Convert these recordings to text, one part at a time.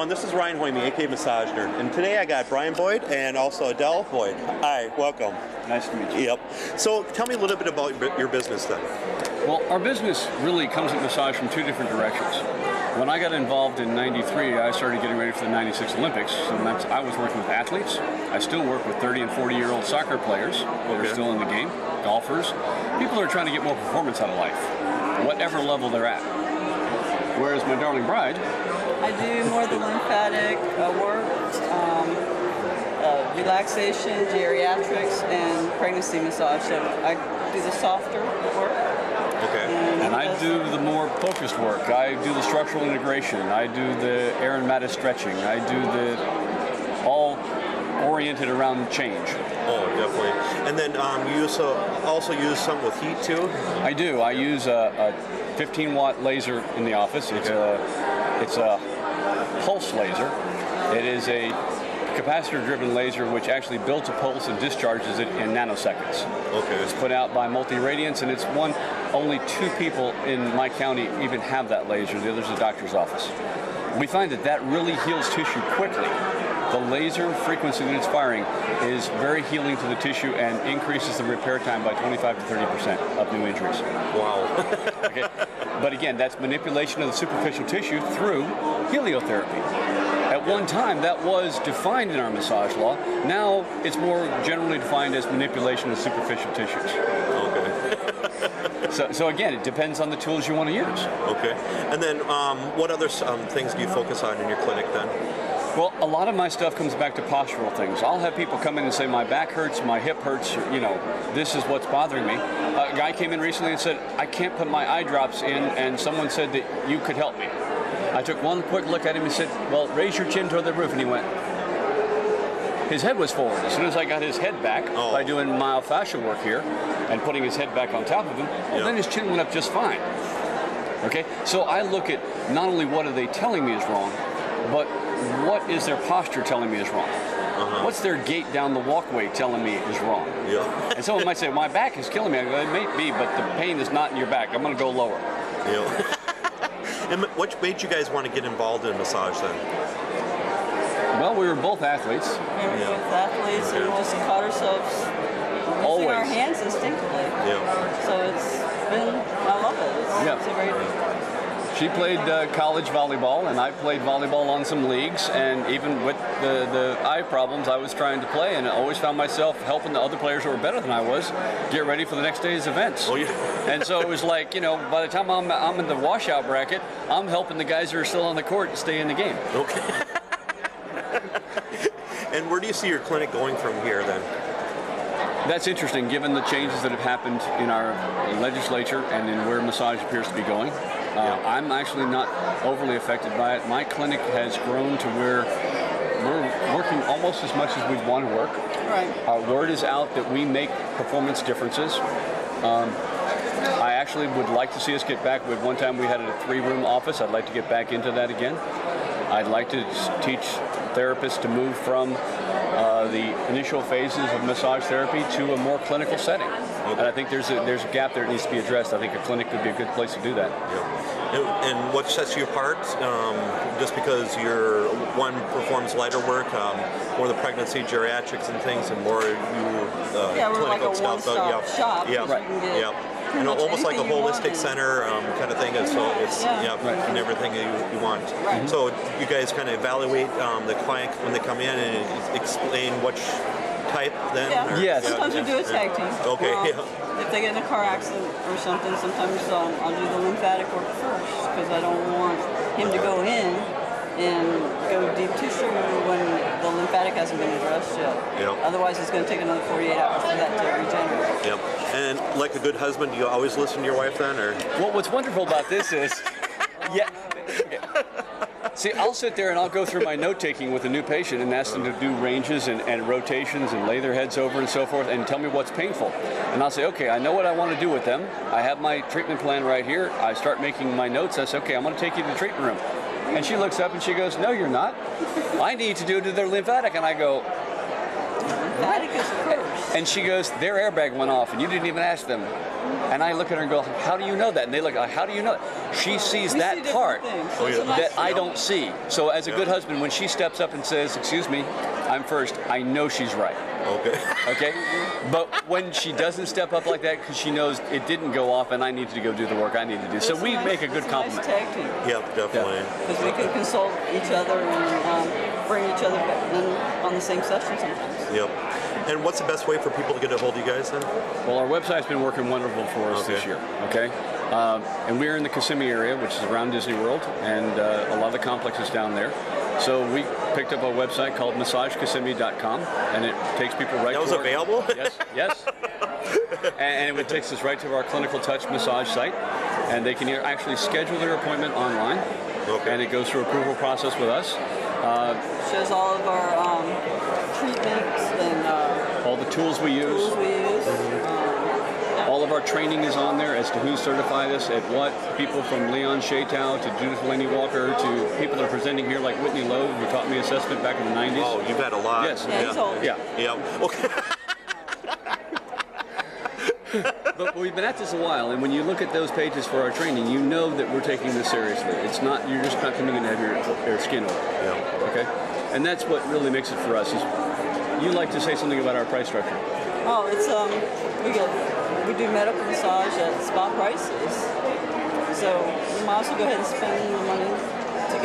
everyone, this is Ryan Hoyme, aka Massage Nerd, and today I got Brian Boyd and also Adele Boyd. Hi, welcome. Nice to meet you. Yep. So tell me a little bit about your business then. Well, our business really comes at massage from two different directions. When I got involved in '93, I started getting ready for the '96 Olympics, and I was working with athletes. I still work with 30 and 40-year-old soccer players that are still in the game, golfers, people who are trying to get more performance out of life, whatever level they're at. Whereas my darling bride, I do more the lymphatic work, relaxation, geriatrics, and pregnancy massage. So I do the softer work. Okay. And I do the more focused work. I do the structural integration. I do the Aaron Mattis stretching. I do the all oriented around change. Oh, definitely. And then you also use some with heat too? I do. I use a 15-watt laser in the office. It's a pulse laser. It is a capacitor-driven laser which actually builds a pulse and discharges it in nanoseconds. Okay. It's put out by Multi-Radiance, and it's only 2 people in my county even have that laser. The other's a doctor's office. We find that really heals tissue quickly. The laser frequency that it's firing is very healing to the tissue and increases the repair time by 25 to 30% of new injuries. Wow. Okay. But again, that's manipulation of the superficial tissue through heliotherapy. At one time, that was defined in our massage law. Now, it's more generally defined as manipulation of superficial tissues. Okay. So again, it depends on the tools you want to use. Okay. And then what other things do you focus on in your clinic then? Well, a lot of my stuff comes back to postural things. I'll have people come in and say, my back hurts, my hip hurts, you know, this is what's bothering me. A guy came in recently and said, I can't put my eye drops in, and someone said that you could help me. I took one quick look at him and said, well, raise your chin toward the roof, and he went. His head was forward. As soon as I got his head back by doing myofascial work here and putting his head back on top of him, then his chin went up just fine. Okay, so I look at not only what are they telling me is wrong, but what is their posture telling me is wrong? What's their gait down the walkway telling me is wrong? Yeah. And someone might say, my back is killing me. I go, it may be, but the pain is not in your back. I'm going to go lower. Yeah. And what made you guys want to get involved in massage then? Well, we were both athletes. We were both athletes and just caught ourselves using our hands instinctively. Yeah. So it's been, I love it. It's a great She played college volleyball, and I played volleyball on some leagues, and even with the eye problems, I was trying to play, and I always found myself helping the other players who were better than I was get ready for the next day's events. Oh, yeah. And so it was like, you know, by the time I'm in the washout bracket, I'm helping the guys who are still on the court to stay in the game. Okay. And where do you see your clinic going from here then? That's interesting, given the changes that have happened in our legislature and in where massage appears to be going. I'm actually not overly affected by it. My clinic has grown to where we're working almost as much as we'd want to work. Right. Our word is out that we make performance differences. I actually would like to see us get back with one time we had a 3-room office. I'd like to get back into that again. I'd like to teach therapists to move from the initial phases of massage therapy to a more clinical setting. Okay. And I think there's a gap there that needs to be addressed. I think a clinic would be a good place to do that. Yeah. And what sets you apart? Just because one performs lighter work, more the pregnancy, geriatrics and things, and more we're like a one-stop shop. Yeah, right. Yeah. You know, almost like a holistic center kind of thing. And so it's and everything you want. Right. So you guys kind of evaluate the client when they come in and explain which type then? Yeah. Yes. Sometimes we do a tag team. Okay. If they get in a car accident or something, sometimes I'll do the lymphatic work first because I don't want him to go in and go deep tissue when the lymphatic hasn't been addressed yet. Yep. Otherwise, it's going to take another 48 hours for that to regenerate. Yep. And like a good husband, do you always listen to your wife then, or? Well, what's wonderful about this is, see, I'll sit there and I'll go through my note-taking with a new patient and ask them to do ranges and rotations and lay their heads over and so forth and tell me what's painful. And I'll say, okay, I know what I want to do with them. I have my treatment plan right here. I start making my notes. I say, okay, I'm going to take you to the treatment room. And she looks up and she goes, no, you're not. I need to do to their lymphatic. And I go, lymphatic is first. And she goes, their airbag went off and you didn't even ask them. And I look at her and go, how do you know that? And they look, how do you know it? She sees We that see part different things. that I don't see. So as a good husband, when she steps up and says, excuse me, I'm first, I know she's right. Okay. Okay? But when she doesn't step up like that because she knows it didn't go off and I need to go do the work I need to do. So we make a good compliment. Nice tag team. Yep, definitely. Because we can consult each other and bring each other back on the same session sometimes. Yep. And what's the best way for people to get a hold of you guys then? Well, our website's been working wonderful for us this year, okay? And we're in the Kissimmee area, which is around Disney World, and a lot of the complexes down there. So we picked up a website called massagekissimmee.com, and it takes people right to That was available? Yes. And it takes us right to our Clinical Touch massage site, and they can actually schedule their appointment online, and it goes through approval process with us. Shows all of our treatments and all the tools we use. All of our training is on there as to who certified us at what. People from Leon Shatow to Judith Laney Walker to people that are presenting here like Whitney Lowe, who taught me assessment back in the 90s. Oh, you've had a lot. Yes. Yeah, he's old. Yeah. Okay. But we've been at this a while, and when you look at those pages for our training, you know that we're taking this seriously. It's not, you're just not coming in to have your skin oil. Yeah. Okay? And that's what really makes it for us. Is you like to say something about our price structure? Oh, it's we do medical massage at spot prices, so you might as well go ahead and spend the money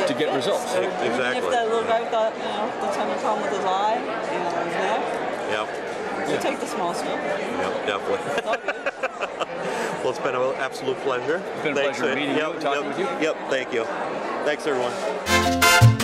to get results. So Exactly. even if that little guy got, that's having a problem with his eye, his neck, we take the small stuff. Yep, definitely. It's all good. Well, it's been an absolute pleasure. It's been a pleasure meeting you and talking with you. Yep, thank you. Thanks, everyone.